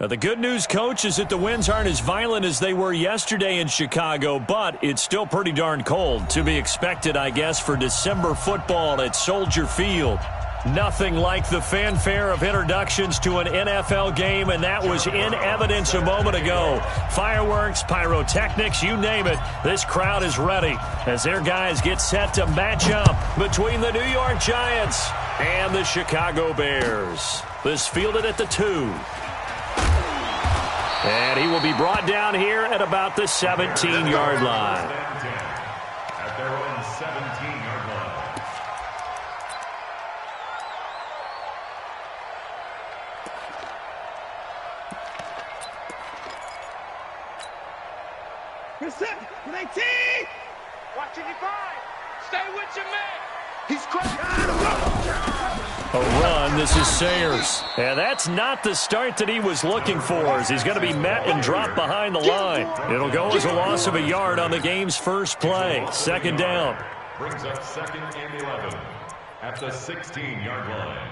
Now, the good news, Coach, is that the winds aren't as violent as they were yesterday in Chicago, but it's still pretty darn cold. To be expected, I guess, for December football at Soldier Field. Nothing like the fanfare of introductions to an NFL game, and that was in evidence a moment ago. Fireworks, pyrotechnics, you name it. This crowd is ready as their guys get set to match up between the New York Giants and the Chicago Bears. This fielded at the 2. And he will be brought down here at about the 17-yard line. At their own 17-yard line. Reset. 19. Watching you five. Stay with your man. He's cracked. A run. This is Sayers. And that's not the start that he was looking for, as he's going to be met and dropped behind the line. It'll go as a loss of a yard on the game's first play. Second down. Brings up 2nd and 11 at the 16-yard line.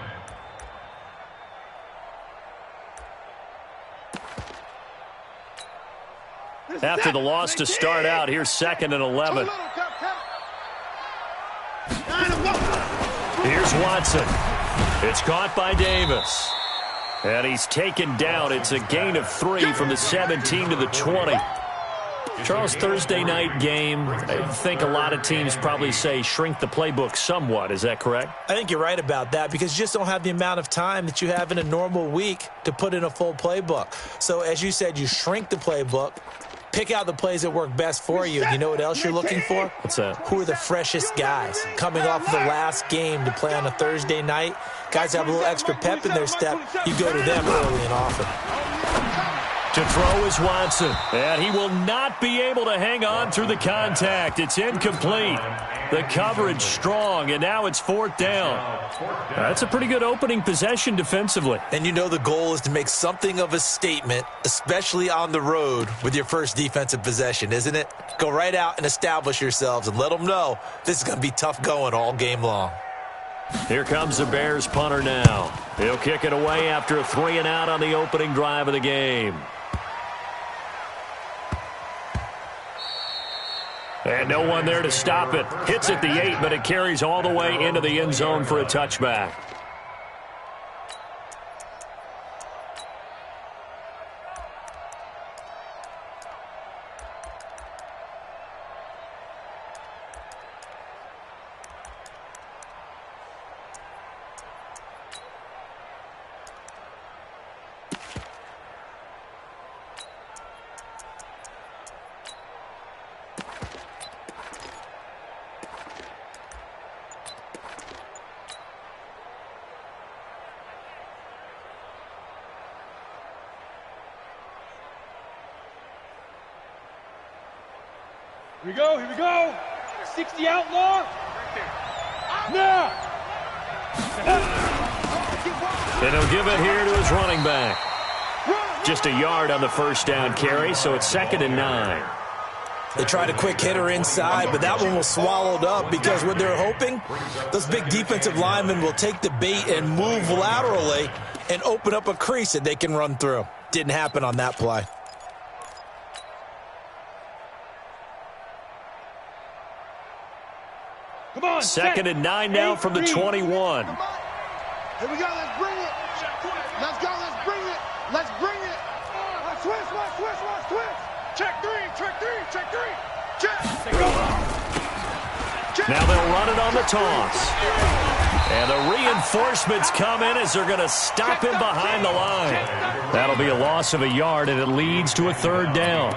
After the loss to start out, here's 2nd and 11. Here's Watson. It's caught by Davis. And he's taken down. It's a gain of 3 from the 17 to the 20. Charles, Thursday night game, I think a lot of teams probably say shrink the playbook somewhat. Is that correct? I think you're right about that because you just don't have the amount of time that you have in a normal week to put in a full playbook. So as you said, you shrink the playbook, pick out the plays that work best for you. And you know what else you're looking for? What's that? Who are the freshest guys coming off of the last game to play on a Thursday night? Guys have a little extra pep in their step. You go to them early and often. To throw is Watson, and he will not be able to hang on through the contact. It's incomplete. The coverage strong, and now it's 4th down. That's a pretty good opening possession defensively. And you know the goal is to make something of a statement, especially on the road with your first defensive possession, isn't it? Go right out and establish yourselves and let them know this is going to be tough going all game long. Here comes the Bears punter now. He'll kick it away after a 3-and-out on the opening drive of the game. And no one there to stop it. Hits at the 8, but it carries all the way into the end zone for a touchback. Here we go, here we go. 60 outlaw. Now. And he'll give it here to his running back. Just a yard on the first down carry, so it's 2nd and 9. They tried a quick hitter inside, but that one was swallowed up because what they're hoping, those big defensive linemen will take the bait and move laterally and open up a crease that they can run through. Didn't happen on that play. Come on. 2nd and 9 now from the 21. Here we go, let's bring it. Let's go, let's bring it. Let's bring it. Let's switch, let's switch, let's switch. Check 3, check 3, check 3. Check. Now they'll run it on the toss. And the reinforcements come in as they're going to stop him behind the line. That'll be a loss of a yard, and it leads to a 3rd down.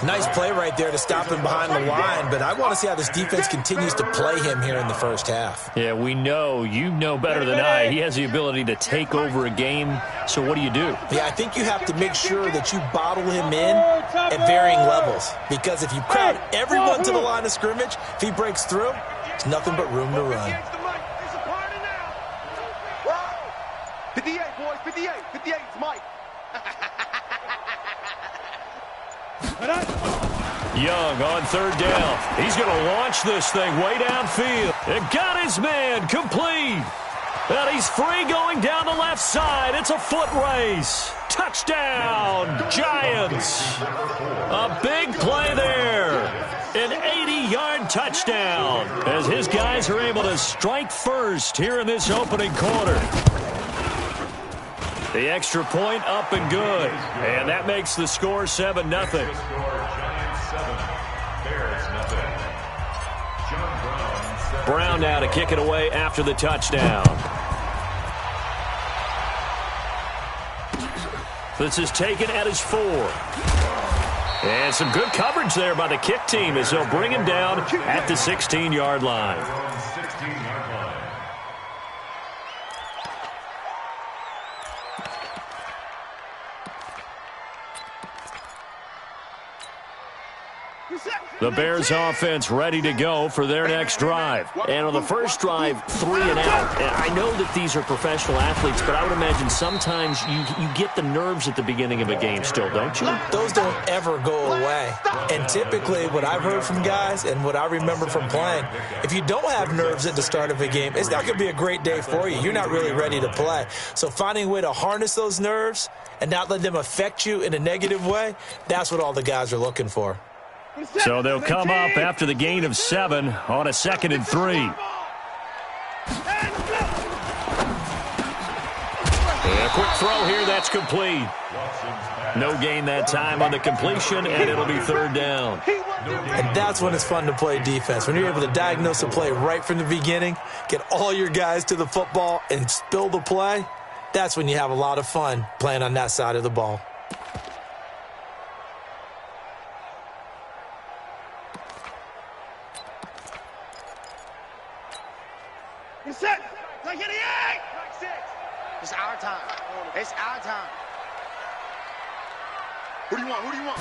Nice play right there to stop him behind the line, but I want to see how this defense continues to play him here in the first half. Yeah, we know, you know better than I, he has the ability to take over a game, so what do you do? Yeah, I think you have to make sure that you bottle him in at varying levels, because if you crowd everyone to the line of scrimmage, if he breaks through, it's nothing but room to run. 58, boys, 58, 58, it's Mike. Young on 3rd down. He's going to launch this thing way downfield. And got his man complete. And he's free going down the left side. It's a foot race. Touchdown, Giants. A big play there. An 80-yard touchdown as his guys are able to strike first here in this opening quarter. The extra point up and good. And that makes the score 7-0. Brown now to kick it away after the touchdown. This is taken at his 4. And some good coverage there by the kick team as they'll bring him down at the 16-yard line. The Bears offense ready to go for their next drive. And on the first drive, 3 and out. And I know that these are professional athletes, but I would imagine sometimes you get the nerves at the beginning of a game still, don't you? Those don't ever go away. And typically what I've heard from guys and what I remember from playing, if you don't have nerves at the start of a game, it's not going to be a great day for you. You're not really ready to play. So finding a way to harness those nerves and not let them affect you in a negative way, that's what all the guys are looking for. So they'll come up after the gain of 7 on a 2nd and 3. And a quick throw here, that's complete. No gain that time on the completion, and it'll be 3rd down. And that's when it's fun to play defense. When you're able to diagnose a play right from the beginning, get all your guys to the football, and spill the play, that's when you have a lot of fun playing on that side of the ball. Set. It's our time. It's our time. Who do you want? Who do you want?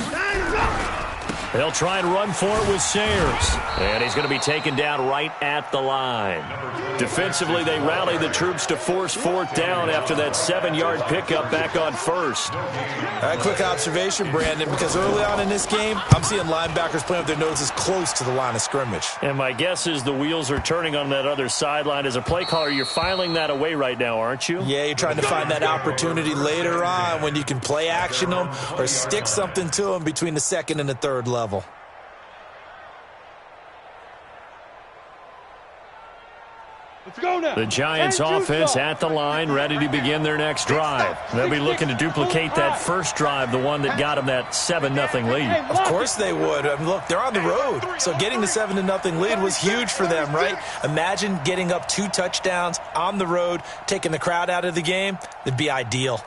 They'll try and run for it with Sayers. And he's going to be taken down right at the line. Defensively, they rally the troops to force 4th down after that 7-yard pickup back on 1st. All right, quick observation, Brandon, because early on in this game, I'm seeing linebackers playing with their noses close to the line of scrimmage. And my guess is the wheels are turning on that other sideline. As a play caller, you're filing that away right now, aren't you? Yeah, you're trying to find that opportunity later on when you can play action them or stick something to them between the 2nd and the 3rd level. Let's go now. The Giants offense at the line, ready to begin their next drive. They'll be looking to duplicate that first drive, the one that got them that 7-0 lead. Of course they would. I mean, look, they're on the road, so getting the 7-0 lead was huge for them, right? Imagine getting up 2 touchdowns on the road, taking the crowd out of the game. It'd be ideal.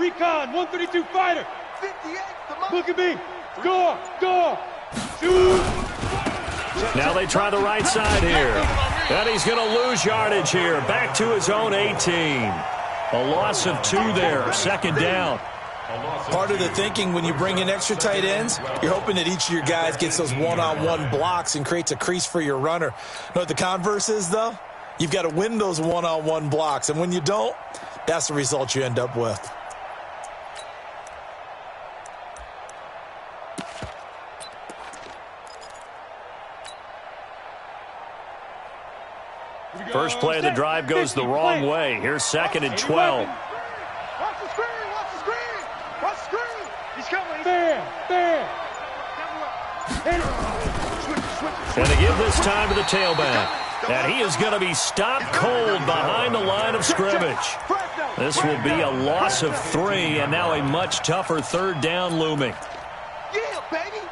Recon, 132 fighter. 58. Look at me. Go. Shoot. Now they try the right side here. And he's going to lose yardage here. Back to his own 18. A loss of 2 there. 2nd down. Part of the thinking when you bring in extra tight ends, you're hoping that each of your guys gets those one-on-one blocks and creates a crease for your runner. You know what the converse is, though? You've got to win those one-on-one blocks. And when you don't, that's the result you end up with. First play of the drive goes the wrong way. Here's 2nd and 12. Watch the screen. Watch the screen. Watch the screen. He's coming. There. And they give this time to the tailback. And he is going to be stopped cold behind the line of scrimmage. This will be a loss of 3, and now a much tougher 3rd down looming. Yeah, baby.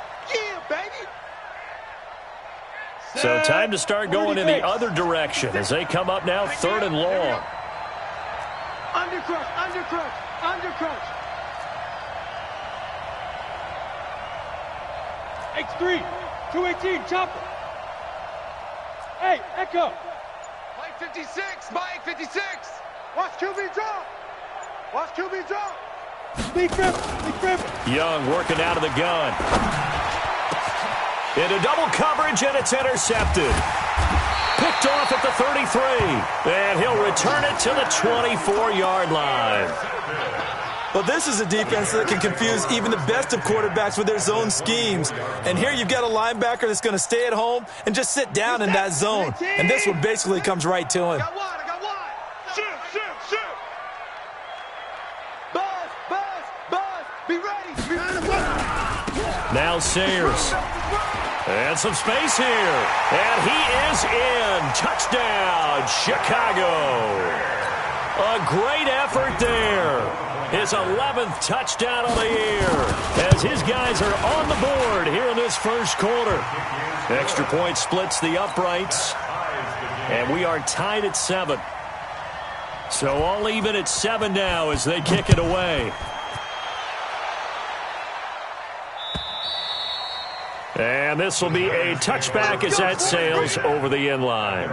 So time to start going in the other direction as they come up now 3rd and long. Undercrush. X3, 218, chopper. Hey, Echo. Mike 56. Watch QB drop. Big Griffin. Young working out of the gun. Into double coverage, and it's intercepted. Picked off at the 33. And he'll return it to the 24-yard line. Well, this is a defense that can confuse even the best of quarterbacks with their zone schemes. And here you've got a linebacker that's going to stay at home and just sit down in that zone. And this one basically comes right to him. I got one. Shoot. Buzz. Be ready. Now Sayers. And some space here. And he is in. Touchdown, Chicago. A great effort there. His 11th touchdown of the year as his guys are on the board here in this first quarter. Extra point splits the uprights, and we are tied at 7. So all even at 7 now as they kick it away. And this will be a touchback as that sails over the end line.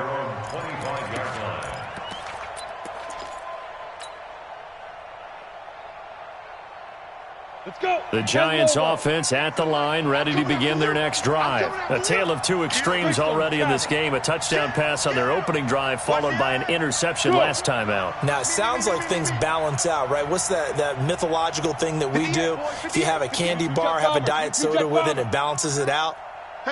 Let's go. The Giants offense at the line, ready to begin their next drive. A tale of two extremes already in this game. A touchdown pass on their opening drive, followed by an interception last time out. Now, it sounds like things balance out, right? What's that mythological thing that we do? If you have a candy bar, have a diet soda with it, it balances it out.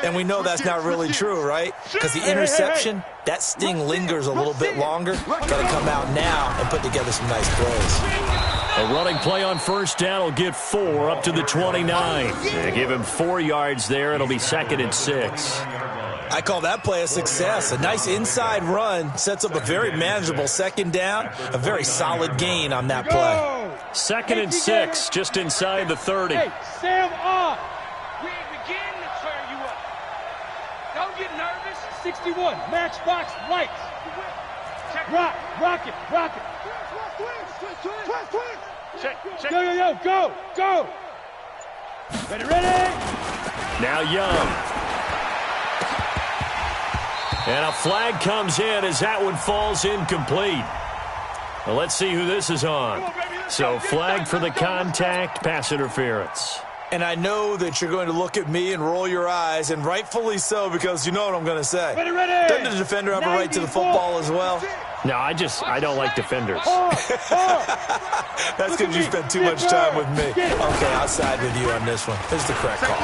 And we know that's not really true, right? Because the interception, that sting lingers a little bit longer. Got to come out now and put together some nice plays. A running play on first down will get 4 up to the 29. They give him 4 yards there. It'll be 2nd and 6. I call that play a success. A nice inside run sets up a very manageable second down. A very solid gain on that play. 2nd and 6, just inside the 30. Hey, Sam off. We ain't beginning to turn you up. Don't get nervous. 61, matchbox lights. Rock it. Check. Go. Ready. Now Young. And a flag comes in as that one falls incomplete. Well, let's see who this is on. So flag for the contact, pass interference. And I know that you're going to look at me and roll your eyes, and rightfully so, because you know what I'm going to say. Ready. Doesn't the defender have a right to the football as well? No, I don't like defenders. That's because you spend too much time with me. Okay, I'll side with you on this one. This is the correct call.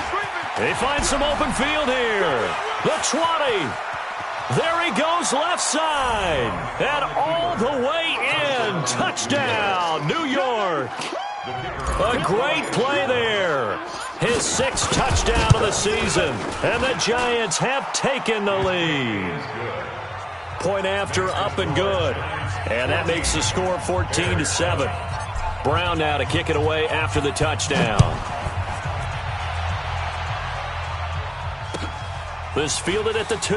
They find some open field here. The 20. There he goes left side. And all the way in. Touchdown, New York. A great play there. His 6th touchdown of the season. And the Giants have taken the lead. Point after, up and good. And that makes the score 14-7. Brown now to kick it away after the touchdown. This fielded at the 2.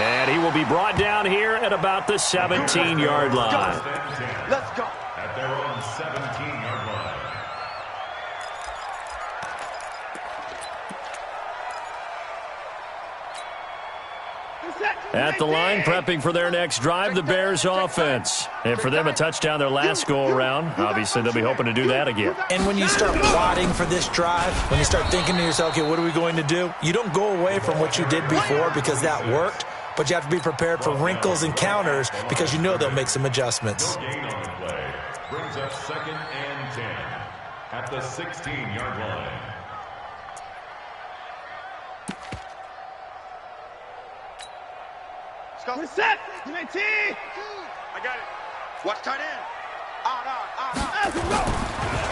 And he will be brought down here at about the 17-yard line. Let's go. At their own 17-yard line. At the line, prepping for their next drive, the Bears offense. And for them, a touchdown their last go-around. Obviously, they'll be hoping to do that again. And when you start plotting for this drive, when you start thinking to yourself, okay, what are we going to do? You don't go away from what you did before because that worked, but you have to be prepared for wrinkles and counters because you know they'll make some adjustments. Gain on the play brings up 2nd and 10 at the 16-yard line. We're set. UNT. I got it. Watch tight end.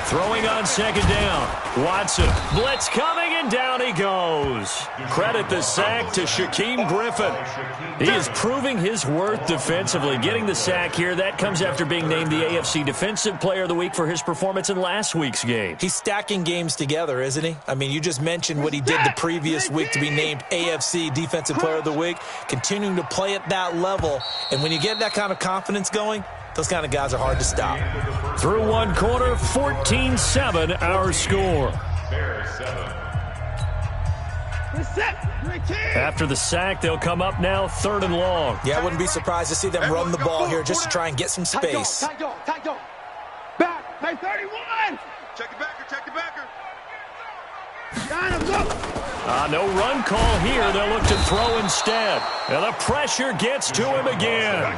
Throwing on 2nd down. Watson. Blitz coming, and down he goes. Credit the sack to Shaquem Griffin. He is proving his worth defensively. Getting the sack here, that comes after being named the AFC Defensive Player of the Week for his performance in last week's game. He's stacking games together, isn't he? I mean, you just mentioned what he did the previous week to be named AFC Defensive Player of the Week, continuing to play at that level. And when you get that kind of confidence going, those kind of guys are hard to stop. Through one quarter, 14-7 our score. After the sack, they'll come up now 3rd and long. Yeah, I wouldn't be surprised to see them run the ball here just to try and get some space. Tight dog. Back. Play 31. Check the backer. Got him, go. No run call here. They'll look to throw instead. And the pressure gets to him again.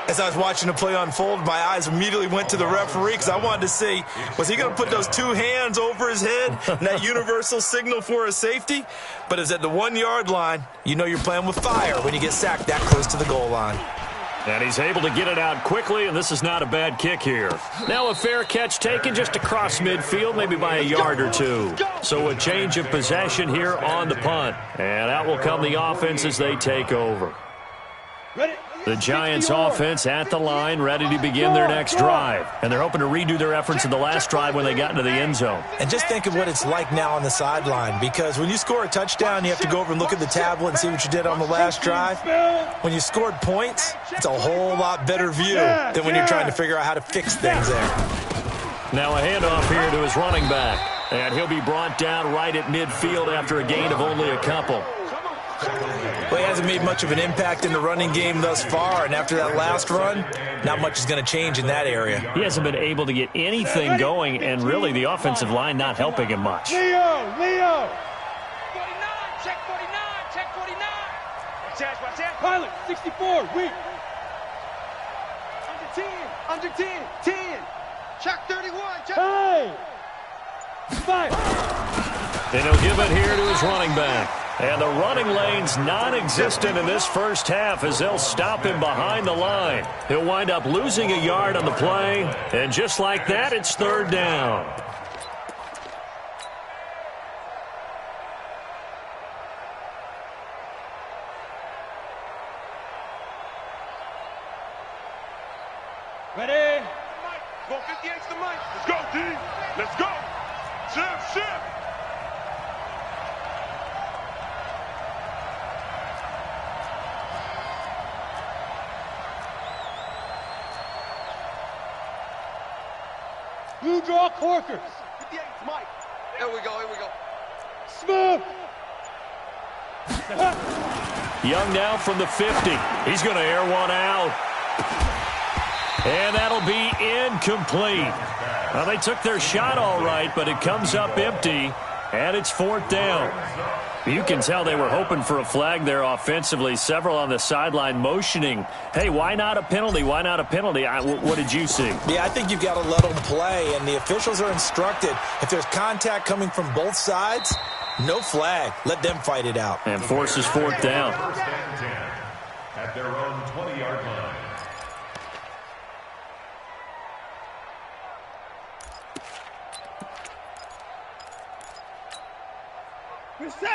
As I was watching the play unfold, my eyes immediately went to the referee because I wanted to see, was he going to put those two hands over his head and that universal signal for a safety? But it's at the 1 yard line. You know you're playing with fire when you get sacked that close to the goal line. And he's able to get it out quickly, and this is not a bad kick here. Now a fair catch taken just across midfield, maybe by a yard or two. So a change of possession here on the punt. And out will come the offense as they take over. The Giants offense at the line, ready to begin their next drive. And they're hoping to redo their efforts in the last drive when they got into the end zone. And just think of what it's like now on the sideline, because when you score a touchdown, you have to go over and look at the tablet and see what you did on the last drive. When you scored points, it's a whole lot better view than when you're trying to figure out how to fix things there. Now a handoff here to his running back. And he'll be brought down right at midfield after a gain of only a couple. Well, he hasn't made much of an impact in the running game thus far, and after that last run, not much is going to change in that area. He hasn't been able to get anything going, and really the offensive line not helping him much. Leo! 49, check 49, check 49. Watch out. Pilot, 64, weak. Under 10, 10. Check 31, check. Hey! 5. And he'll give it here to his running back. And the running lane's non-existent in this first half as they'll stop him behind the line. He'll wind up losing a yard on the play. And just like that, it's third down. Ready? Go 58's the mic. Let's go, D. Let's go. Shift. You draw corkers. 58's Mike. Here we go. Smooth. Young now from the 50. He's going to air one out. And that'll be incomplete. Well, they took their shot all right, but it comes up empty, and it's fourth down. You can tell they were hoping for a flag there offensively. Several on the sideline motioning, hey, why not a penalty? Why not a penalty? What did you see? Yeah, I think you've got to let them play, and the officials are instructed, if there's contact coming from both sides, no flag. Let them fight it out. And forces fourth down. First and 10 at their own 20-yard line.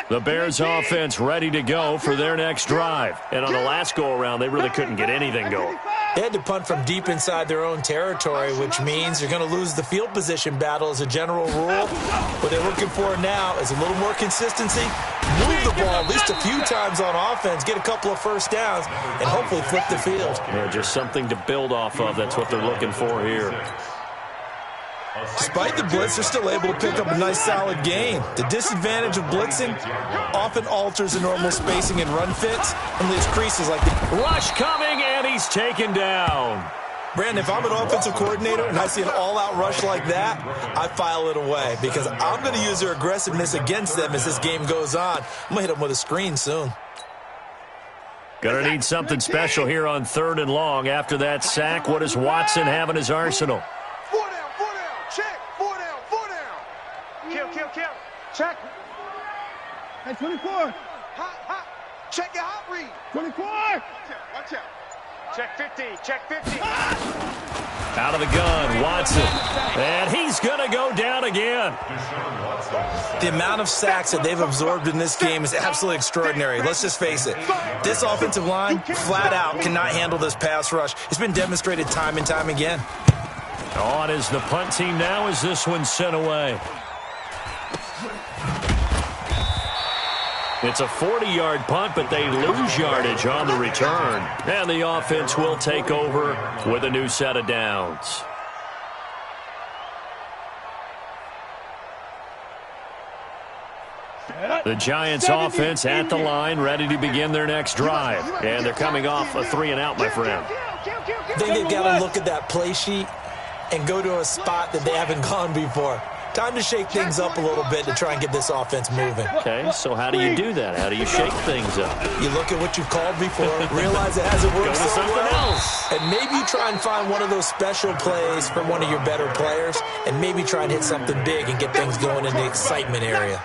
The Bears offense ready to go for their next drive. And on the last go-around, they really couldn't get anything going. They had to punt from deep inside their own territory, which means you're going to lose the field position battle as a general rule. What they're looking for now is a little more consistency, move the ball at least a few times on offense, get a couple of first downs, and hopefully flip the field. Yeah, just something to build off of. That's what they're looking for here. Despite the blitz, they're still able to pick up a nice, solid gain. The disadvantage of blitzing often alters the normal spacing and run fits and leaves creases like the Rush coming, and he's taken down. Brandon, if I'm an offensive coordinator and I see an all-out rush like that, I file it away because I'm going to use their aggressiveness against them as this game goes on. I'm going to hit them with a screen soon. Gonna need something special here on 3rd and long. After that sack, what does Watson have in his arsenal? 4 down, check. 4 down. Kill. Check. Hey, 24. Hot. Check your hot read. 24. Watch out. Check 50. Out of the gun, Watson. And he's gonna go down again. The amount of sacks that they've absorbed in this game is absolutely extraordinary. Let's just face it. This offensive line, flat out, cannot handle this pass rush. It's been demonstrated time and time again. On is the punt team now as this one's sent away. It's a 40-yard punt, but they lose yardage on the return. And the offense will take over with a new set of downs. The Giants offense at the line, ready to begin their next drive. And they're coming off a 3-and-out, my friend. I think they've got to look at that play sheet and go to a spot that they haven't gone before. Time to shake things up a little bit to try and get this offense moving. Okay, so how do you do that? How do you shake things up? You look at what you've called before, realize it hasn't worked so well, and maybe you try and find one of those special plays from one of your better players, and maybe try and hit something big and get things going in the excitement area.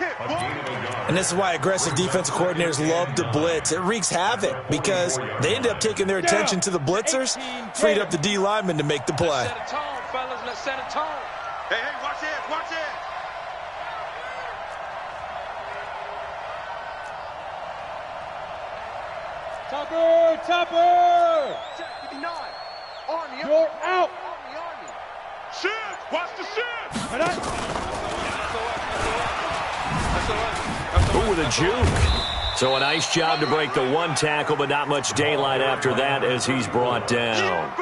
And this is why aggressive defensive coordinators love to blitz. It wreaks havoc because they end up taking their attention to the blitzers, freed up the D lineman to make the play. Set a tone, fellas. Let's set a tone. Hey, watch it, watch it. Topper! 59. Army. You're out. Army. Shift. Watch the shift. Ooh, with a juke. So a nice job to break the one tackle, but not much daylight after that as he's brought down.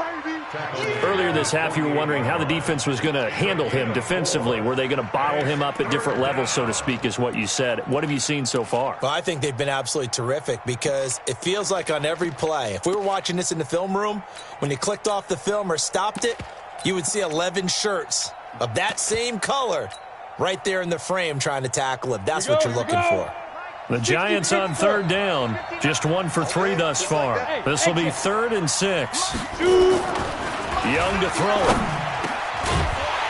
Earlier this half, you were wondering how the defense was going to handle him defensively. Were they going to bottle him up at different levels, so to speak, is what you said. What have you seen so far? Well, I think they've been absolutely terrific because it feels like on every play, if we were watching this in the film room, when you clicked off the film or stopped it, you would see 11 shirts of that same color right there in the frame trying to tackle it. That's what you're looking for. The Giants on third down, just 1 for 3 thus far. This will be 3rd and 6. Young to throw it.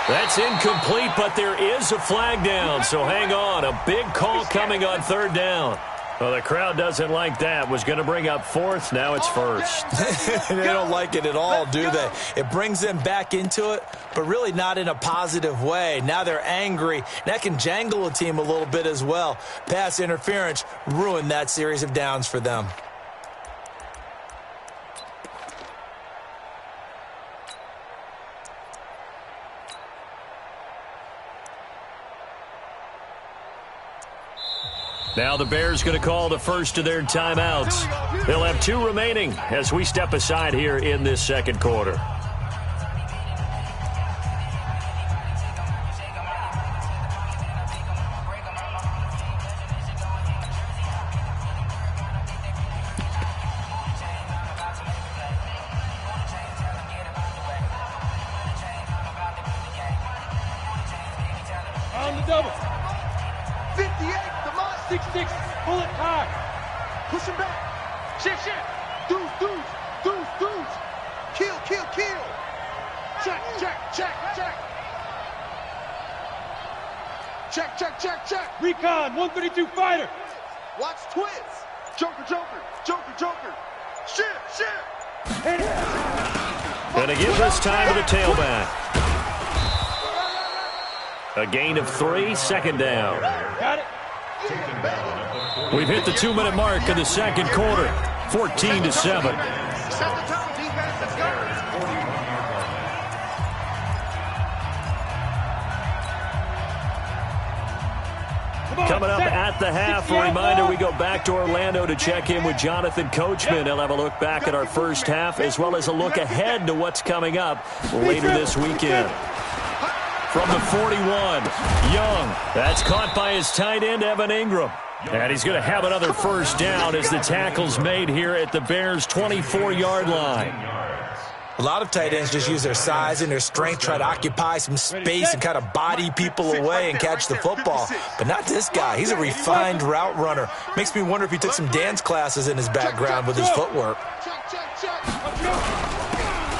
That's incomplete, but there is a flag down, so hang on. A big call coming on 3rd down. Well, the crowd doesn't like that. Was going to bring up 4th. Now it's 1st. They don't like it at all, do they? It brings them back into it, but really not in a positive way. Now they're angry. That can jangle a team a little bit as well. Pass interference ruined that series of downs for them. Now the Bears going to call the first of their timeouts. They'll have 2 remaining as we step aside here in this second quarter. On the double. 58. 6-6, pull it high. Push him back. Shift. Deuce. Kill. Check. Recon, 132 fighter. Watch twist. Joker. Shift. Going to give this time to the tailback. A gain of 3, 2nd down. Got it. We've hit the 2-minute mark of the second quarter, 14-7. Set the tone, defense. Let's go. Coming up at the half, a reminder, we go back to Orlando to check in with Jonathan Coachman. He'll have a look back at our first half as well as a look ahead to what's coming up later this weekend. From the 41, Young. That's caught by his tight end, Evan Ingram. And he's going to have another first down as the tackle's made here at the Bears' 24-yard line. A lot of tight ends just use their size and their strength, try to occupy some space and kind of body people away and catch the football. But not this guy. He's a refined route runner. Makes me wonder if he took some dance classes in his background with his footwork.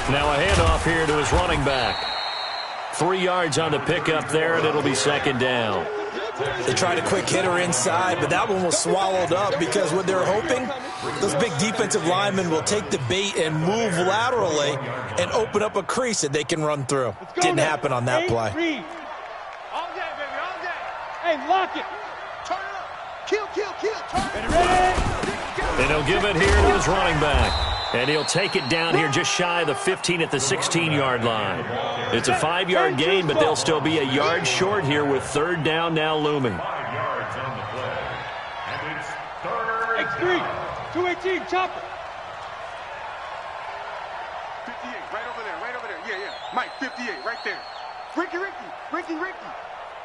Now a handoff here to his running back. 3 yards on the pickup there, and it'll be 2nd down. They tried a quick hitter inside, but that one was swallowed up because what they're hoping, those big defensive linemen will take the bait and move laterally and open up a crease that they can run through. Didn't happen on that play. All day, baby, all day. Hey, lock it. Turn it up. Kill. Turn it. Ready? And he'll give it here to his running back. And he'll take it down here just shy of the 15 at the 16-yard line. It's a 5-yard gain, but they'll still be a yard short here with 3rd down now looming. 5 yards on the play. And it's 3rd X3, 218, chopper. 58, right over there. Yeah. Mike, 58, right there. Ricky.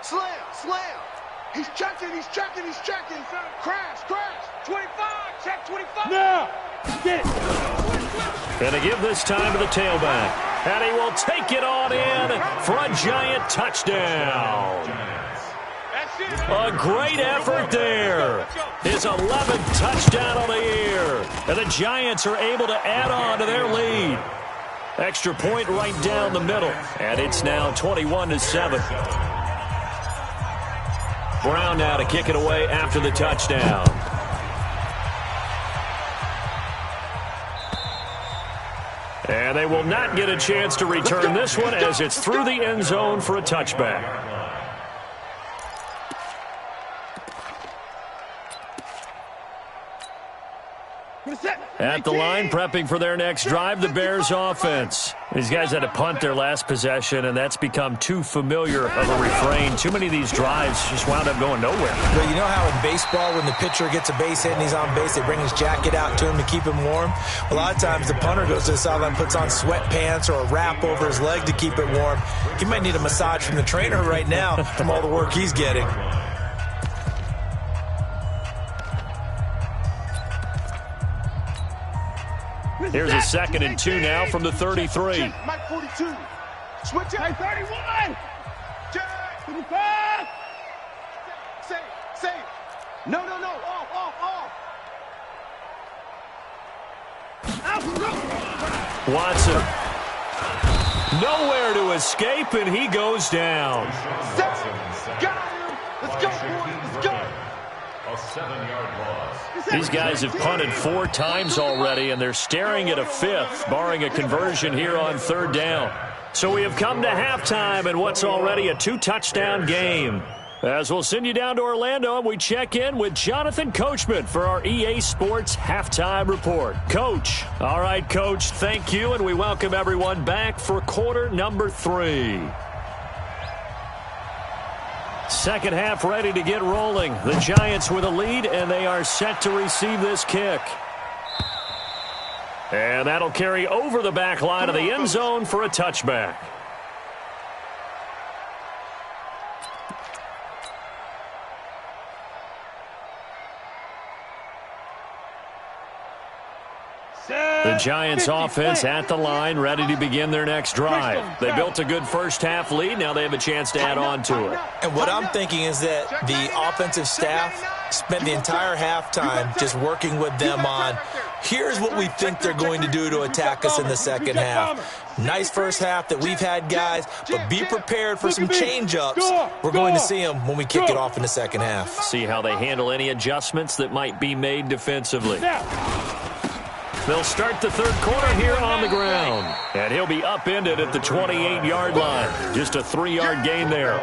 Slam. He's checking. Crash. 25, check 25. Now, get it. And to give this time to the tailback. And he will take it on in for a Giant touchdown. A great effort there. His 11th touchdown of the year. And the Giants are able to add on to their lead. Extra point right down the middle. And it's now 21-7. Brown now to kick it away after the touchdown. And they will not get a chance to return this one as it's through the end zone for a touchback. At the line, prepping for their next drive, the Bears offense. These guys had to punt their last possession, and that's become too familiar of a refrain. Too many of these drives just wound up going nowhere. But you know how in baseball, when the pitcher gets a base hit and he's on base, they bring his jacket out to him to keep him warm? A lot of times the punter goes to the sideline, puts on sweatpants or a wrap over his leg to keep it warm. He might need a massage from the trainer right now from all the work he's getting. Here's a 2nd and 2 now from the 33. Mike 42. Switch it. Mike 31. Jack. 25. Say. No. Off. Watson. Nowhere to escape, and he goes down. Got him. Let's go, boys. Let's go. A 7-yard loss. These guys have punted 4 times already, and they're staring at a 5th, barring a conversion here on 3rd down. So we have come to halftime in what's already a 2-touchdown game. As we'll send you down to Orlando, and we check in with Jonathan Coachman for our EA Sports Halftime Report. Coach. All right, Coach, thank you, and we welcome everyone back for quarter number 3. Second half ready to get rolling. The Giants with a lead, and they are set to receive this kick. And that'll carry over the back line of the end zone for a touchback. The Giants offense at the line, ready to begin their next drive. They built a good first half lead. Now they have a chance to add on to it. And what I'm thinking is that the offensive staff spent the entire halftime just working with them on, here's what we think they're going to do to attack us in the second half. Nice first half that we've had, guys, but be prepared for some change-ups. We're going to see them when we kick it off in the second half. See how they handle any adjustments that might be made defensively. They'll start the third quarter here on the ground. And he'll be upended at the 28-yard line. Just a 3-yard gain there.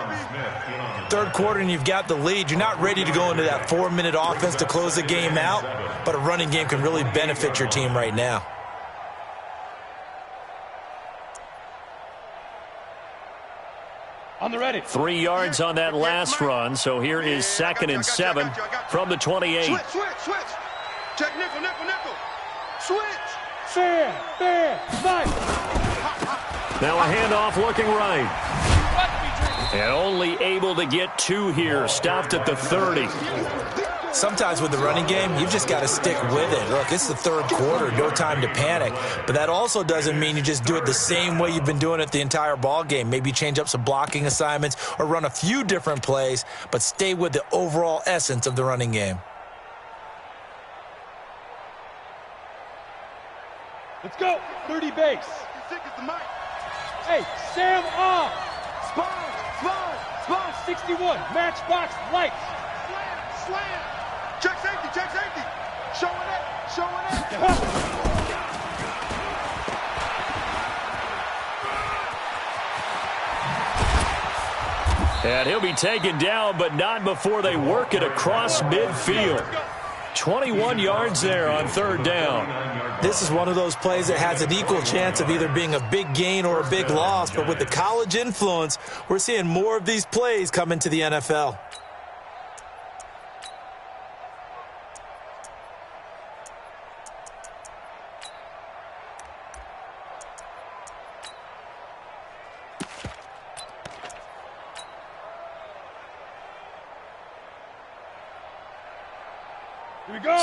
Third quarter and you've got the lead. You're not ready to go into that 4-minute offense to close the game out, but a running game can really benefit your team right now. On the ready. 3 yards on that last run, so here is 2nd and 7 from the 28. Switch. Check nickel. Switch. Fair, nice. Now a handoff looking right. And only able to get 2 here. Stopped at the 30. Sometimes with the running game, you've just got to stick with it. Look, it's the third quarter, no time to panic. But that also doesn't mean you just do it the same way you've been doing it the entire ball game. Maybe change up some blocking assignments or run a few different plays, but stay with the overall essence of the running game. Let's go. 30 base. Hey, Sam off. Spawn. 61. Matchbox lights. Slam. Check safety. Showing it. And he'll be taken down, but not before they work it across midfield. 21 yards there on 3rd down. This is one of those plays that has an equal chance of either being a big gain or a big loss, but with the college influence, we're seeing more of these plays come into the NFL.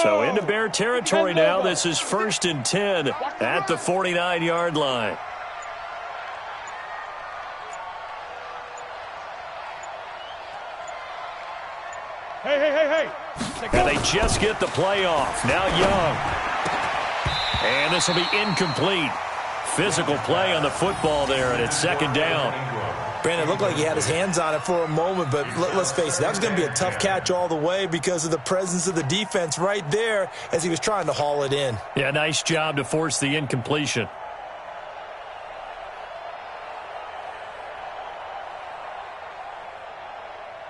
So into Bear territory now. This is 1st and 10 at the 49-yard line. Hey. And they just get the play off. Now Young. And this will be incomplete. Physical play on the football there, and it's second down. Brandon, it looked like he had his hands on it for a moment, but let's face it, that was going to be a tough catch all the way because of the presence of the defense right there as he was trying to haul it in. Yeah, nice job to force the incompletion.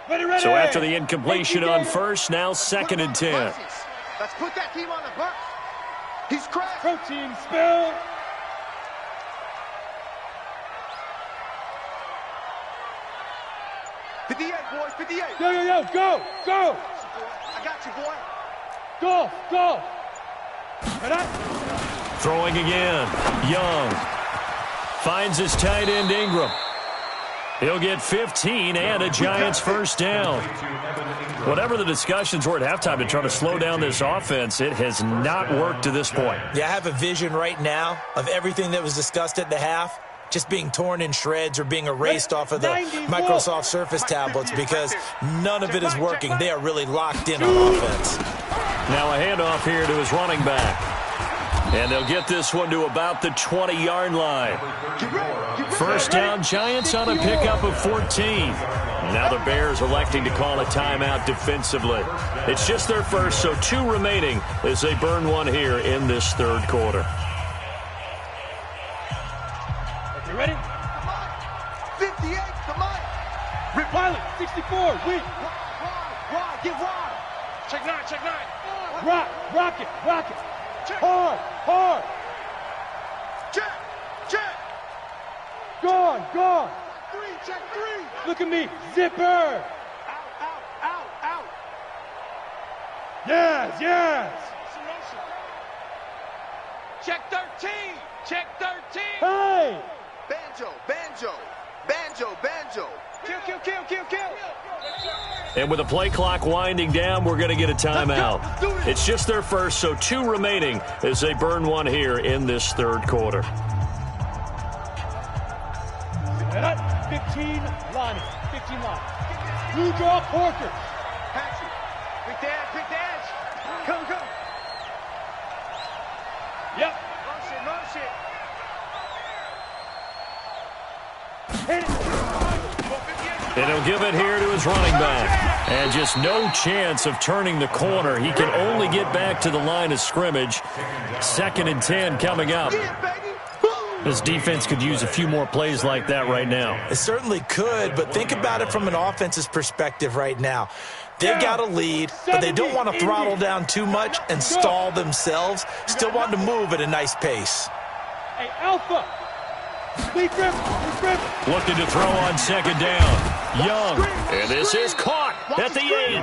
Ready. So after the incompletion on first, now 2nd and 10. Let's put that team on the bus. He's cracked. Protein spill. Boys, 58. Yo, go. I got you, boy. Go. Throwing again. Young finds his tight end Ingram. He'll get 15 and a Giants first down. Whatever the discussions were at halftime to try to slow down this offense, it has not worked to this point. Yeah, I have a vision right now of everything that was discussed at the half just being torn in shreds or being erased off of the Microsoft Surface tablets because none of it is working. They are really locked in on offense. Now a handoff here to his running back. And they'll get this one to about the 20-yard line. First down, Giants on a pickup of 14. Now the Bears electing to call a timeout defensively. It's just their first, so 2 remaining as they burn one here in this third quarter. You ready? 58, come on. Rip Pilot, 64, weak. Wide, get wide. Check 9. Rock it. Hard. Check. Gone. 3, check 3. Look at me, zipper. Out. Yes. Check 13. Hey. Banjo. Kill. And with the play clock winding down, we're going to get a timeout. It's just their first, so 2 remaining as they burn one here in this third quarter. 15 line. Blue draw Porter. Pass it. Quick dash. Come. Yep. Rush it. Hit it. And he'll give it here to his running back. And just no chance of turning the corner. He can only get back to the line of scrimmage. 2nd and 10 coming up. This defense could use a few more plays like that right now. It certainly could, but think about it from an offense's perspective right now. They've got a lead, but they don't want to throttle down too much and stall themselves. Still want to move at a nice pace. Hey, Alpha. Looking to throw on 2nd down. Young. And this is caught at the 8.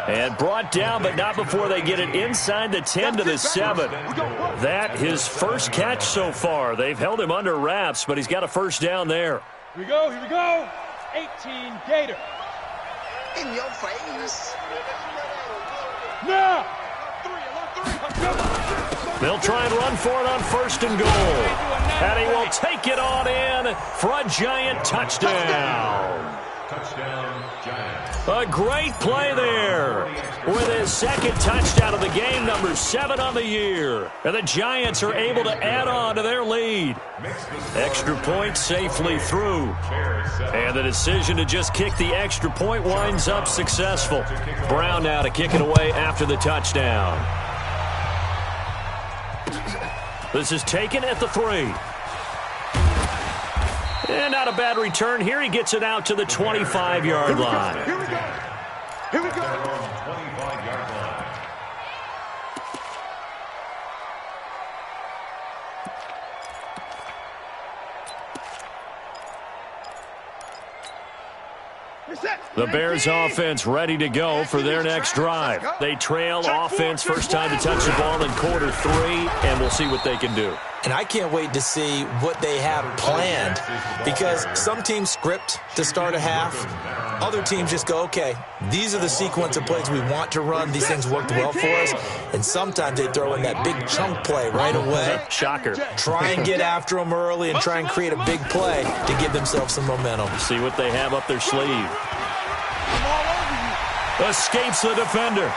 And brought down, but not before they get it inside the 10 to the 7. That his first catch so far. They've held him under wraps, but he's got a first down there. Here we go. 18 Gator. In your face. Now. They'll try and run for it on 1st and goal. And he will take it on in for a Giant touchdown. A great play there with his 2nd touchdown of the game, number 7 on the year. And the Giants are able to add on to their lead. Extra point safely through. And the decision to just kick the extra point winds up successful. Brown now to kick it away after the touchdown. This is taken at the 3. And not a bad return here. He gets it out to the 25-yard line. Here we go. 25-yard line. The Bears offense ready to go for their next drive. They trail offense first time to touch the ball in quarter 3, and we'll see what they can do. And I can't wait to see what they have planned because some teams script to start a half. Other teams just go, okay, these are the sequence of plays we want to run. These things worked well for us. And sometimes they throw in that big chunk play right away. Shocker. Try and get after them early and try and create a big play to give themselves some momentum. See what they have up their sleeve. Escapes the defender.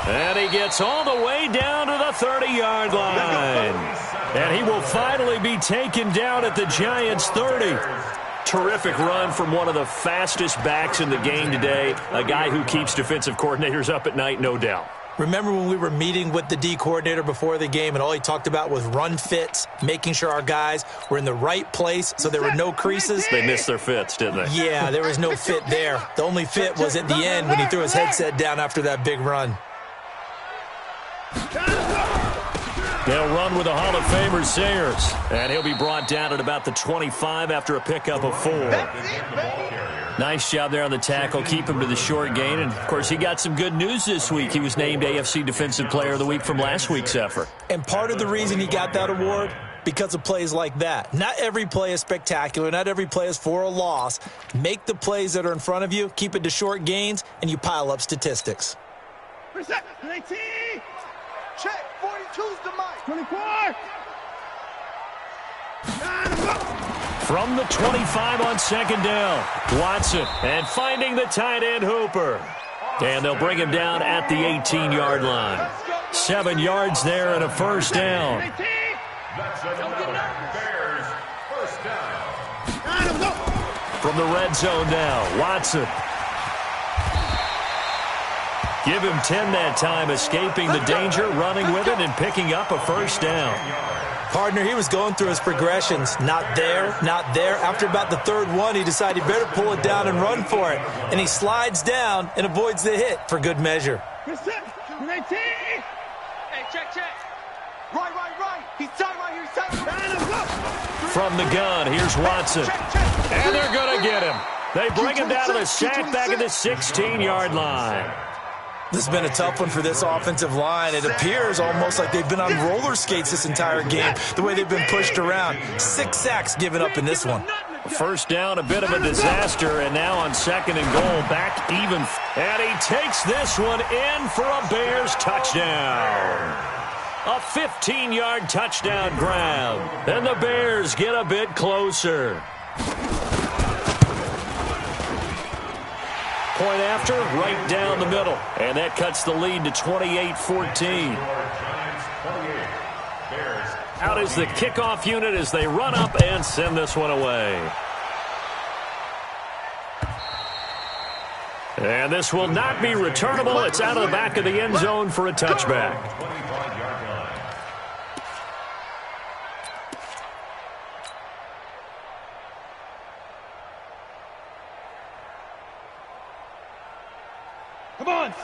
And he gets all the way down to the 30-yard line. And he will finally be taken down at the Giants' 30. Terrific run from one of the fastest backs in the game today. A guy who keeps defensive coordinators up at night, no doubt. Remember when we were meeting with the D coordinator before the game and all he talked about was run fits, making sure our guys were in the right place so there were no creases? They missed their fits, didn't they? Yeah, there was no fit there. The only fit was at the end when he threw his headset down after that big run. They'll run with the Hall of Famer Sayers, and he'll be brought down at about the 25 after a pickup of 4. Nice job there on the tackle. Keep him to the short gain. And, of course, he got some good news this week. He was named AFC Defensive Player of the Week from last week's effort. And part of the reason he got that award, because of plays like that. Not every play is spectacular. Not every play is for a loss. Make the plays that are in front of you, keep it to short gains, and you pile up statistics. Reset. 19. Check. 42's the mic. 24. From the 25 on second down, Watson, and finding the tight end Hooper. And they'll bring him down at the 18-yard line. 7 yards there and a first down. That's another Bears first down. From the red zone now, Watson. Give him 10 that time, escaping the danger, running with it, and picking up a first down. Partner, he was going through his progressions. Not there, not there. After about the third one, he decided he better pull it down and run for it. And he slides down and avoids the hit for good measure. 19. Hey, check. Right. He's tight right here. He's tight. From the gun, here's Watson. And they're going to get him. They bring him down to the sack back at the 16-yard line. This has been a tough one for this offensive line. It appears almost like they've been on roller skates this entire game, the way they've been pushed around. 6 sacks given up in this one. First down, a bit of a disaster, and now on second and goal, back even. And he takes this one in for a Bears touchdown. A 15-yard touchdown grab. And the Bears get a bit closer. Point after, right down the middle. And that cuts the lead to 28-14. Out is the kickoff unit as they run up and send this one away. And this will not be returnable. It's out of the back of the end zone for a touchback.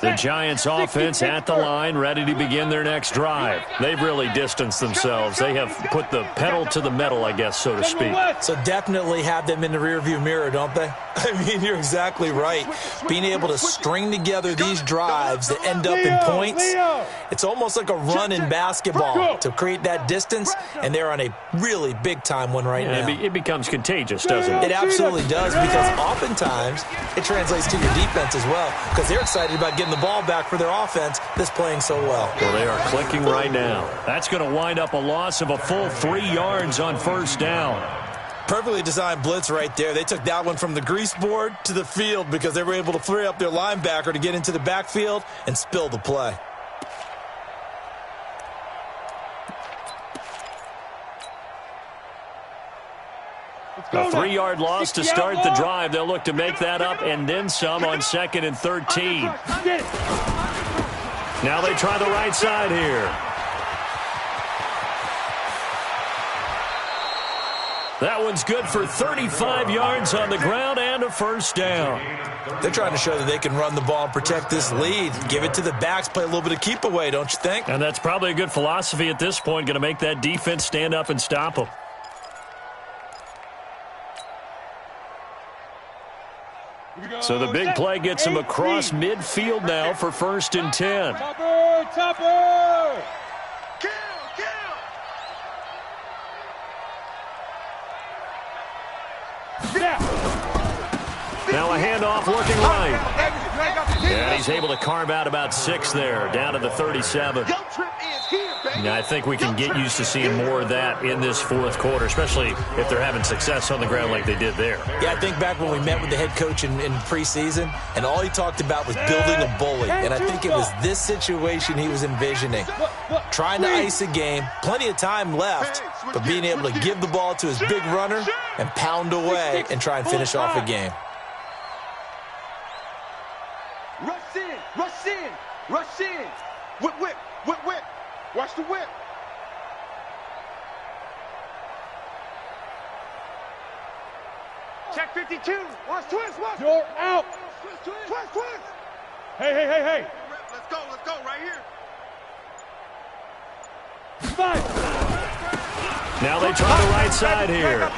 The Giants offense at the line, ready to begin their next drive. They've really distanced themselves. They have put the pedal to the metal, I guess, so to speak. So definitely have them in the rearview mirror, don't they? I mean, you're exactly right. Being able to string together these drives that end up in points, it's almost like a run in basketball to create that distance, and they're on a really big-time one right now. It becomes contagious, doesn't it? It absolutely does, because oftentimes it translates to your defense as well, because they're excited about getting the ball back for their offense that's playing so well. Well, they are clicking right now. That's going to wind up a loss of a full 3 yards on first down. Perfectly designed blitz right there. They took that one from the grease board to the field because they were able to free up their linebacker to get into the backfield and spill the play. A 3-yard loss to start the drive. They'll look to make that up and then some on second and 13. Now they try the right side here. That one's good for 35 yards on the ground and a first down. They're trying to show that they can run the ball and protect this lead. Give it to the backs, play a little bit of keep away, don't you think? And that's probably a good philosophy at this point, going to make that defense stand up and stop them. So the big play gets him across midfield now for first and 10. Topper! Kill! Now a handoff looking right. And he's able to carve out about 6 there, down to the 37. Your trip is here, baby. Yeah, I think we can get used to seeing more of that in this fourth quarter, especially if they're having success on the ground like they did there. Yeah, I think back when we met with the head coach in preseason, and all he talked about was building a bully. And I think it was this situation he was envisioning. Trying to ice a game, plenty of time left, but being able to give the ball to his big runner and pound away and try and finish off a game. Rush in, rush in, rush in. Whip, whip, whip, whip. Watch the whip. Check 52. Watch twist, watch. You're out. Twist, twist. Twist, twist. Hey, hey, hey, hey. Let's go, right here. Five. Now they try the right side here.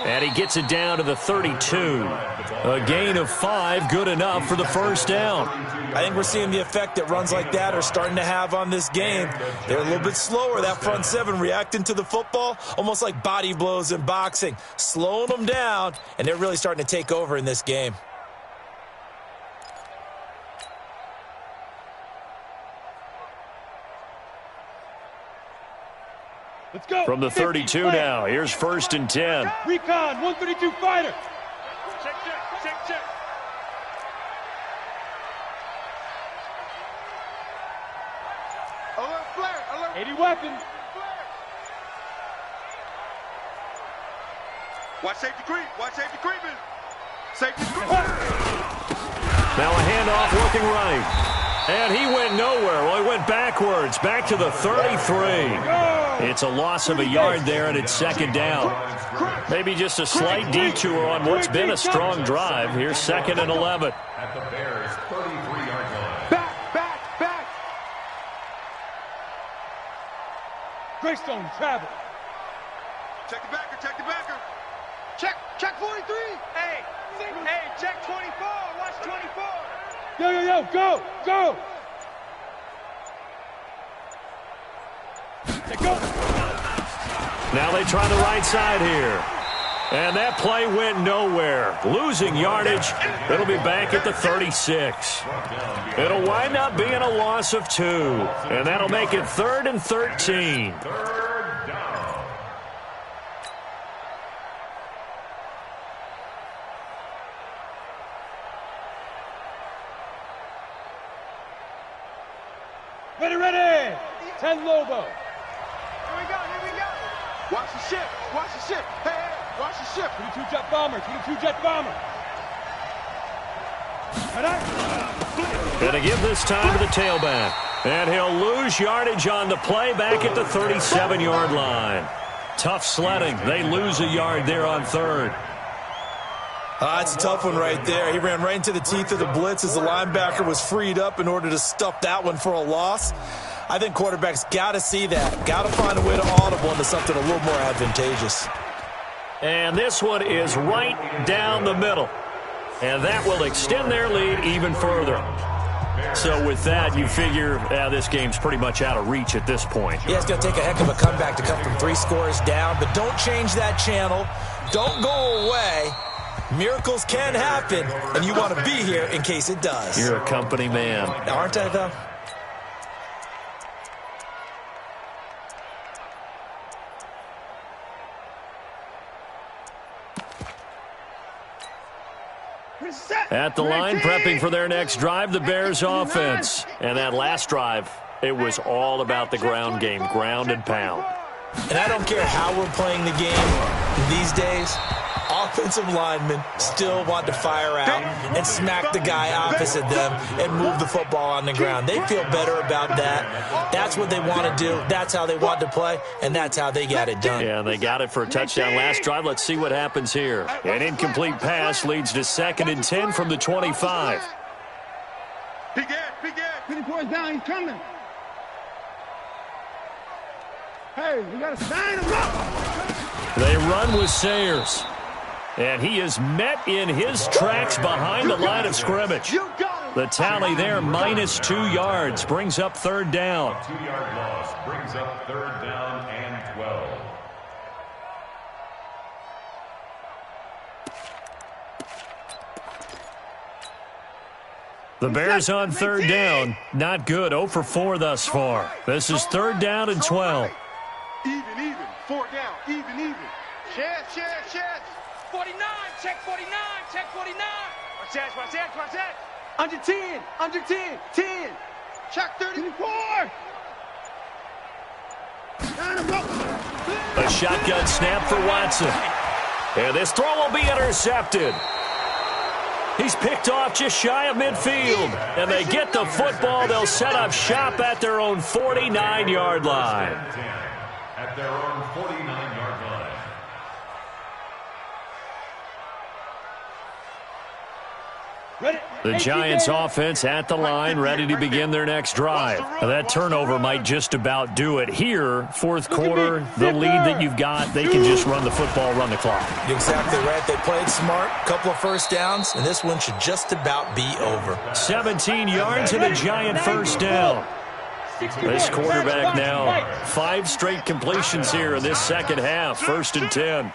And he gets it down to the 32. A gain of 5, good enough for the first down. I think we're seeing the effect that runs like that are starting to have on this game. They're a little bit slower, that front seven, reacting to the football, almost like body blows in boxing, slowing them down, and they're really starting to take over in this game. Let's go. From the 32 now, here's 1st and 10. Recon, 132 fighter. Check, check, check, check. Alert, flare, alert. 80 weapon. Watch safety creep, watch safety creeping. Safety creeping. Now a handoff working right. And he went nowhere. Well, he went backwards, back to the 33. It's a loss of a yard there, and it's 2nd down. Maybe just a slight detour on what's been a strong drive. Here's 2nd and 11. At the Bears' 33-yard line. Back, back, back. Greystone travel. Check the backer, check the backer. Check 43. Hey, check 24. Watch 24. Yo, yo, yo, go, go. Go. Now they try the right side here. And that play went nowhere. Losing yardage. It'll be back at the 36. It'll wind up being a loss of 2. And that'll make it 3rd and 13. Third down. Ready, ready. 10 Lobo. Here we go, here we go. Watch the ship, watch the ship. Hey, hey, watch the ship. 22 jet bomber, 22 jet bomber. Gonna give this time to the tailback. And he'll lose yardage on the play back at the 37-yard line. Tough sledding. They lose a yard there on 3rd. It's a tough one right there. He ran right into the teeth of the blitz as the linebacker was freed up in order to stuff that one for a loss. I think quarterbacks got to see that. Got to find a way to audible into something a little more advantageous. And this one is right down the middle. And that will extend their lead even further. So with that, you figure this game's pretty much out of reach at this point. Yeah, it's going to take a heck of a comeback to come from 3 scores down. But don't change that channel. Don't go away. Miracles can happen, and you want to be here in case it does. You're a company man. Aren't I, though? At the line, prepping for their next drive, the Bears offense. And that last drive, it was all about the ground game, ground and pound. And I don't care how we're playing the game these days, offensive linemen still want to fire out and smack the guy opposite them and move the football on the ground. They feel better about that. That's what they want to do. That's how they want to play, and that's how they got it done. Yeah, they got it for a touchdown last drive. Let's see what happens here. An incomplete pass leads to 2nd and 10 from the 25. Peek in. 54 is down, he's coming. Hey, we got to sign him up. They run with Sayers. And he is met in his tracks behind the line of scrimmage. The tally there, -2 yards, brings up 3rd down. 2-yard loss brings up 3rd down and 12. The Bears on third down. Not good. 0 for 4 thus far. This is third down and 12. Even. 4 down. Even. Chance. 49, check 49, check 49. Watch that. Under 10. 10. Check 34. A shotgun snap for Watson. And this throw will be intercepted. He's picked off just shy of midfield. And they get the football. They'll set up shop at their own 49-yard line. At their own 49-yard line. The Giants offense at the line, ready to begin their next drive. Now, that turnover might just about do it. Here, fourth quarter, the lead that you've got, they can just run the football, run the clock. You're exactly right. They played smart, couple of first downs, and this one should just about be over. 17 yards and a Giant first down. This quarterback now, 5 straight completions here in this second half. 1st and 10.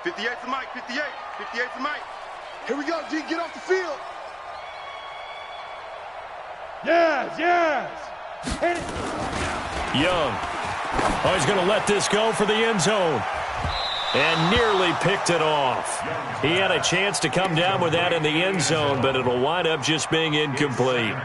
58 to Mike. 58 to Mike. Here we go, G. Get off the field. Yes. Hit it. Young. Oh, he's going to let this go for the end zone. And nearly picked it off. He had a chance to come down with that in the end zone, but it'll wind up just being incomplete.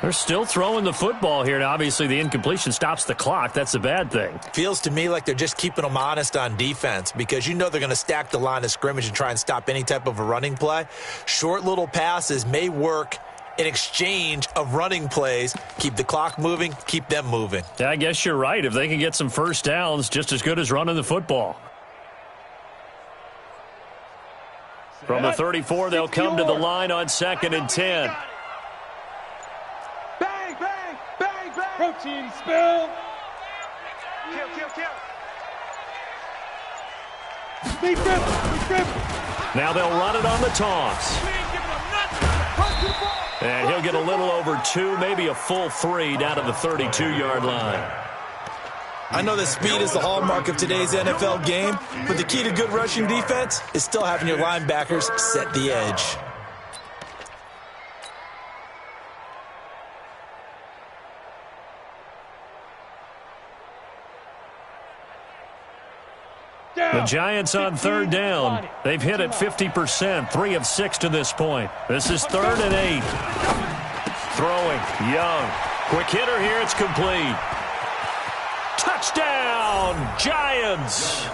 They're still throwing the football here. Now, obviously, the incompletion stops the clock. That's a bad thing. Feels to me like they're just keeping them honest on defense because you know they're going to stack the line of scrimmage and try and stop any type of a running play. Short little passes may work in exchange of running plays. Keep the clock moving, keep them moving. Yeah, I guess you're right. If they can get some first downs, just as good as running the football. From the 34, they'll come to the line on 2nd and 10. Protein spill. Kill. Now they'll run it on the toss. And he'll get a little over 2, maybe a full 3 down to the 32-yard line. I know that speed is the hallmark of today's NFL game, but the key to good rushing defense is still having your linebackers set the edge. The Giants on third down. They've hit it 50%, 3 of 6 to this point. This is 3rd and 8. Throwing, Young. Quick hitter here, it's complete. Touchdown, Giants.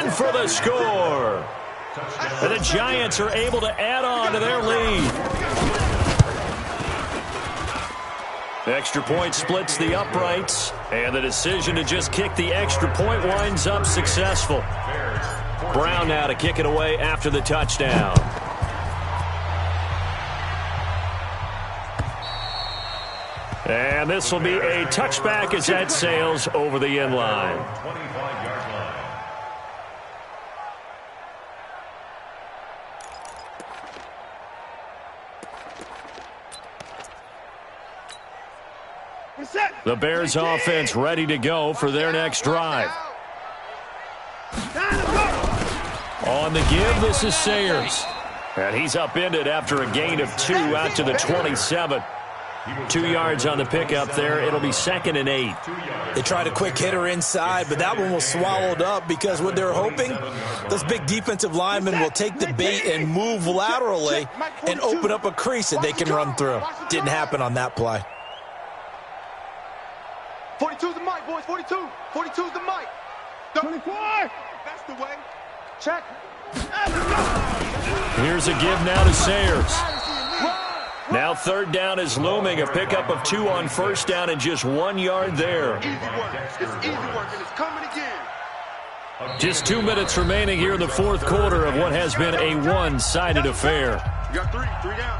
In for the score. And the Giants are able to add on to their lead. The extra point splits the uprights, and the decision to just kick the extra point winds up successful. Brown now to kick it away after the touchdown. And this will be a touchback as that sails over the end line. 25-yard line. The Bears offense ready to go for their next drive. On the give, this is Sayers. And he's upended after a gain of 2 out to the 27. 2 yards on the pickup there. It'll be 2nd and 8. They tried a quick hitter inside, but that one was swallowed up because what they're hoping, those big defensive linemen will take the bait and move laterally and open up a crease that they can run through. Didn't happen on that play. 42's the mic, boys. 42. 42's the mic. 24. That's the way. Check. Here's a give now to Sayers. Now 3rd down is looming. A pickup of 2 on 1st down and just 1 yard there. Easy work. It's easy work, and it's coming again. Just 2 minutes remaining here in the 4th quarter of what has been a one-sided affair. You got 3 down.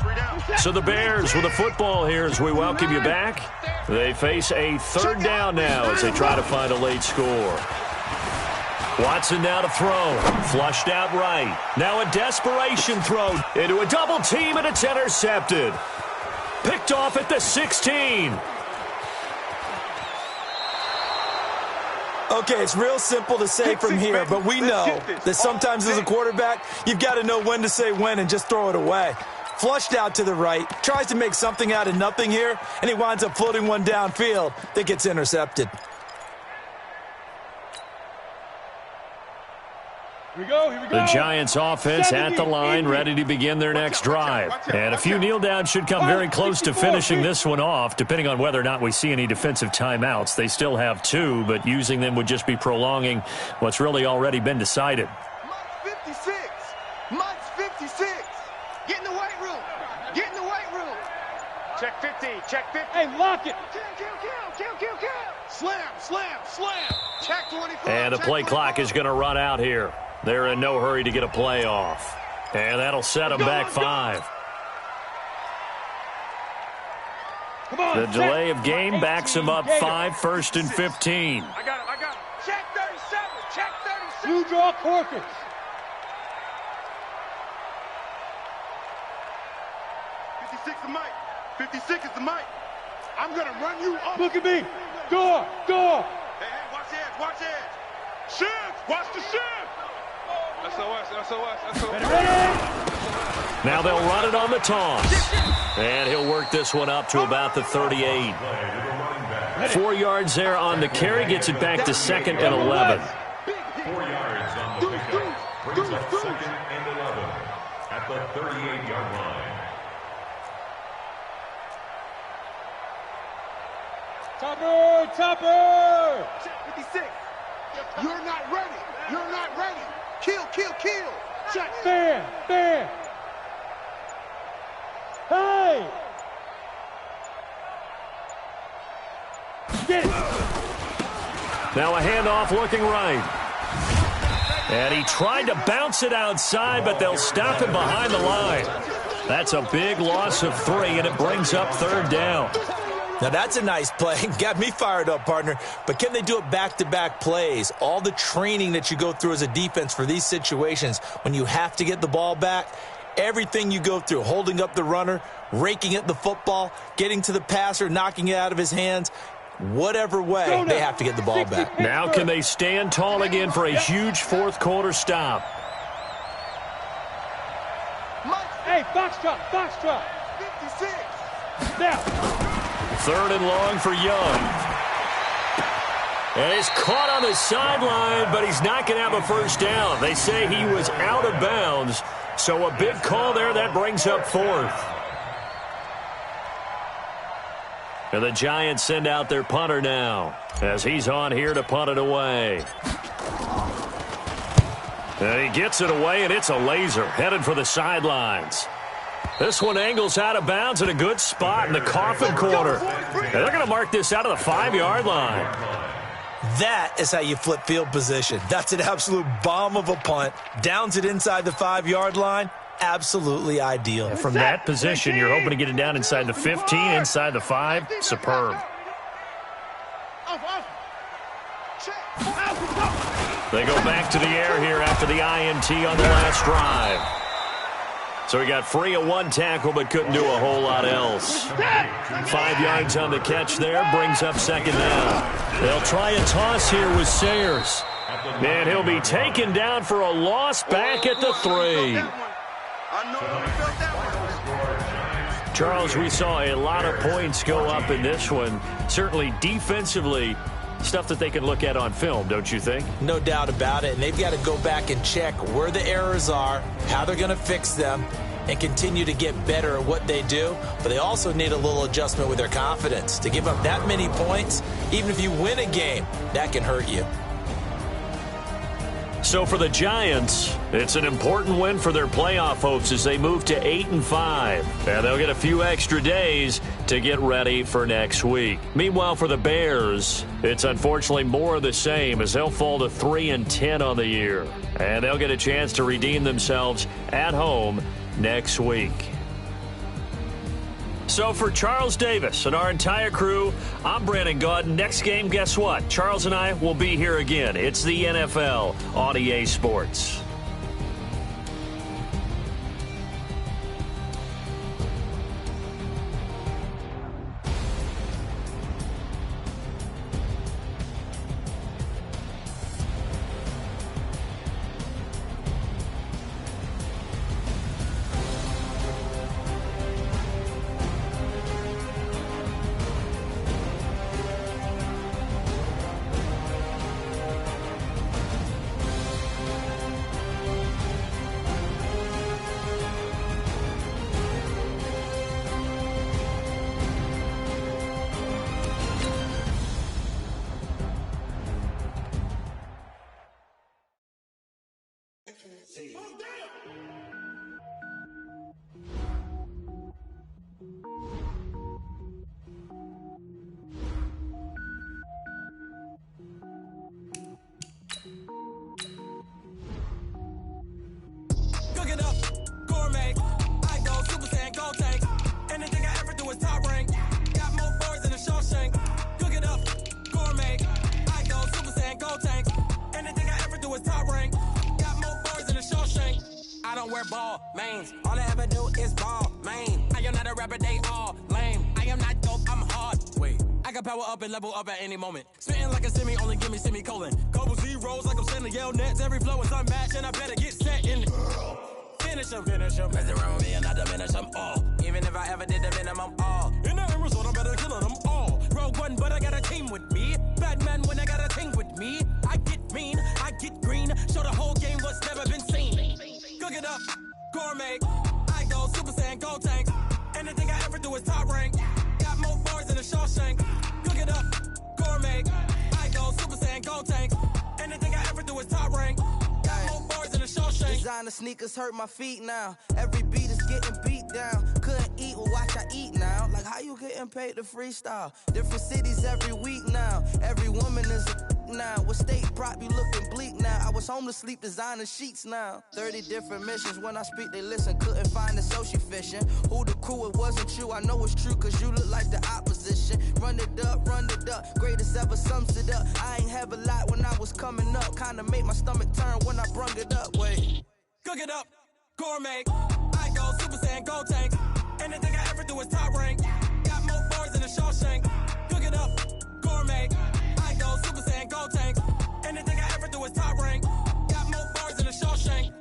So the Bears with the football here as we welcome you back. They face a 3rd down now as they try to find a late score. Watson now to throw. Flushed out right. Now a desperation throw into a double team, and it's intercepted. Picked off at the 16. Okay, it's real simple to say from here, but we know that sometimes as a quarterback, you've got to know when to say when and just throw it away. Flushed out to the right. Tries to make something out of nothing here, and he winds up floating one downfield that gets intercepted. Here we go, here we go. The Giants offense at the line, ready to begin their next drive. And a few kneel downs should come very close to finishing this one off, depending on whether or not we see any defensive timeouts. They still have 2, but using them would just be prolonging what's really already been decided. Mike's 56. Mike's 56. Get in the weight room. Get in the weight room. Check 50, check 50. Hey, lock it. Kill. Slam. Check 24. And the play clock is going to run out here. They're in no hurry to get a play off. And that'll set them back 5. The delay of game backs him up 5, 1st and 15. I got him. Check 37. You draw Corkins. 56 is Mike. 56 is the Mike. I'm going to run you off. Look at me. Door. Hey, watch edge. Shift. Watch the shift. SOS. Now they'll run it on the toss. And he'll work this one up to about the 38. 4 yards there on the carry, gets it back to 2nd and 11. 4 yards on the pickup. Brings up 2nd and 11 at the 38-yard line. Topper. 56. You're not ready. Kill. Check. Fan. Hey. Get it. Now a handoff looking right. And he tried to bounce it outside, but they'll stop him behind the line. That's a big loss of 3, and it brings up 3rd down. Now, that's a nice play. Got me fired up, partner. But can they do it back-to-back plays? All the training that you go through as a defense for these situations, when you have to get the ball back, everything you go through, holding up the runner, raking at the football, getting to the passer, knocking it out of his hands, whatever way, they have to get the ball back. Now can they stand tall again for a huge 4th quarter stop? Hey, box drop. 56. Now. 3rd and long for Young. And he's caught on the sideline, but he's not going to have a 1st down. They say he was out of bounds, so a big call there. That brings up 4th. And the Giants send out their punter now, as he's on here to punt it away. And he gets it away, and it's a laser, headed for the sidelines. This one angles out of bounds at a good spot in the coffin corner. And they're going to mark this out of the 5-yard line. That is how you flip field position. That's an absolute bomb of a punt. Downs it inside the 5-yard line. Absolutely ideal. From that position, you're hoping to get it down inside the 15, inside the 5. Superb. They go back to the air here after the INT on the last drive. So he got free of 1 tackle, but couldn't do a whole lot else. 5 yards on the catch there, brings up 2nd down. They'll try a toss here with Sayers. And he'll be taken down for a loss back at the 3. Charles, we saw a lot of points go up in this one. Certainly defensively, stuff that they can look at on film, don't you think? No doubt about it. And they've got to go back and check where the errors are, how they're going to fix them, and continue to get better at what they do. But they also need a little adjustment with their confidence. To give up that many points, even if you win a game, that can hurt you. So for the Giants, it's an important win for their playoff hopes as they move to 8-5. And they'll get a few extra days to get ready for next week. Meanwhile, for the Bears, it's unfortunately more of the same as they'll fall to 3-10 on the year. And they'll get a chance to redeem themselves at home next week. So for Charles Davis and our entire crew, I'm Brandon Gaudin. Next game, guess what? Charles and I will be here again. It's the NFL on EA Sports. lanes. All I ever do is ball, man. I am not a rapper, they all lame. I am not dope, I'm hard. Wait, I can power up and level up at any moment. Spitting like a semi, only give me semicolon. Couple zeros like I'm sending yell nets. Every flow is unmatched, and I better get set in. Finish 'em. Mess around with me and I diminish them all. Even if I ever did the minimum, all. In the end result, I better kill them all. Rogue One, but I got a team with me. Batman when I got a team with me. I get mean, I get green. Show the whole game what's never been seen. Cook it up, gourmet. I go Super Saiyan, Gold Tank. Anything I ever do is top rank. Got more bars than a Shawshank. Cook it up, gourmet. I go Super Saiyan, Gold Tank. Anything I ever do is top rank. Got more bars than a Shawshank. Designer sneakers hurt my feet now. Every beat is getting beat down. Couldn't eat, well watch I eat now. Like how you getting paid to freestyle? Different cities every week now. Every woman is a now. With state prop, you looking bleak now. I was home to sleep, designer sheets now. 30 different missions. When I speak, they listen. Couldn't find it, so she fishing. Who the crew, it wasn't you. I know it's true, cause you look like the opposition. Run it up, greatest ever sums it up. I ain't have a lot when I was coming up. Kinda made my stomach turn when I brung it up. Wait. Cook it up, gourmet. I go Super Saiyan, Gold Tank. Anything I ever do is top rank. Got more bars than a Shawshank. Cook it up, gourmet. I go Super Saiyan, Gold Tank. Anything I ever do is top rank. Got more bars than a Shawshank.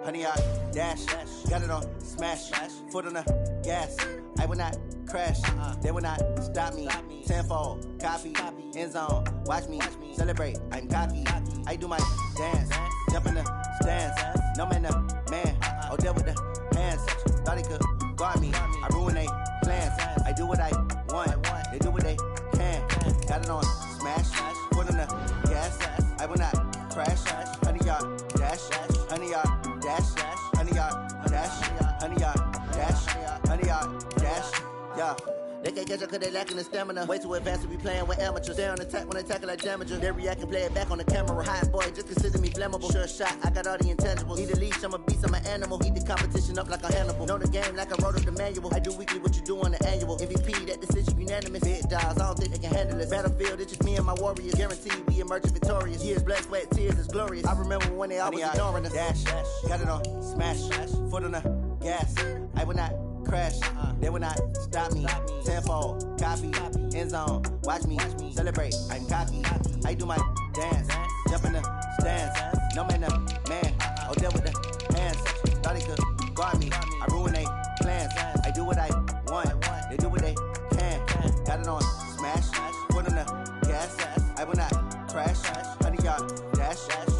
Honey, I dash, got it on smash, foot on the gas. I will not crash, they will not stop me. Tenfold, copy, end zone, watch me celebrate. I'm cocky, I do my dance, jump in the stands. No man, the man, oh deal with the hands. Thought he could guard me, I ruin they plans. I do what I want, they do what they can. Got it on smash, foot on the gas. I will not crash, honey, y'all dash, honey, y'all dash, honey, y'all dash, honey, y'all dash, honey, y'all dash, yeah. They can't catch up cause they lacking the stamina. Way too advanced to be playing with amateurs. Stay on attack when they tackle like damager. They react and play it back on the camera. Hot boy, just consider me flammable. Sure shot, I got all the intangibles. Need a leash, I'm a beast, I'm an animal. Eat the competition up like a Hannibal. Know the game like I wrote up the manual. I do weekly what you do on the annual. MVP, that decision unanimous. Big dogs, I don't think they can handle it. Battlefield, it's just me and my warriors. Guaranteed we emerge victorious. Years, blood, sweat, tears, it's glorious. I remember when they always ignoring us. Dash, got it on smash, foot on the gas. I will not crash, they will not stop me. Tenfold, copy, end zone, watch me celebrate. I'm cocky, I do my dance, jump in the stands. No man, the man, oh deal with the hands. Thought he could guard me, I ruin they plans. I do what I want, they do what they can. Got it on smash, foot on the gas. I will not crash, honey, y'all dash,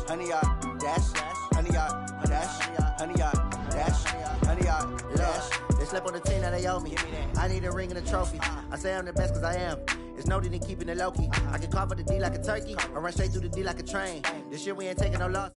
honey, y'all dash, honey, y'all dash, honey, y'all dash, honey, y'all dash. They slept on the team that they owe me. I need a ring and a trophy. I say I'm the best cause I am. It's no need in keeping it low key. I can carve up the D like a turkey or run straight through the D like a train. This year we ain't taking no loss.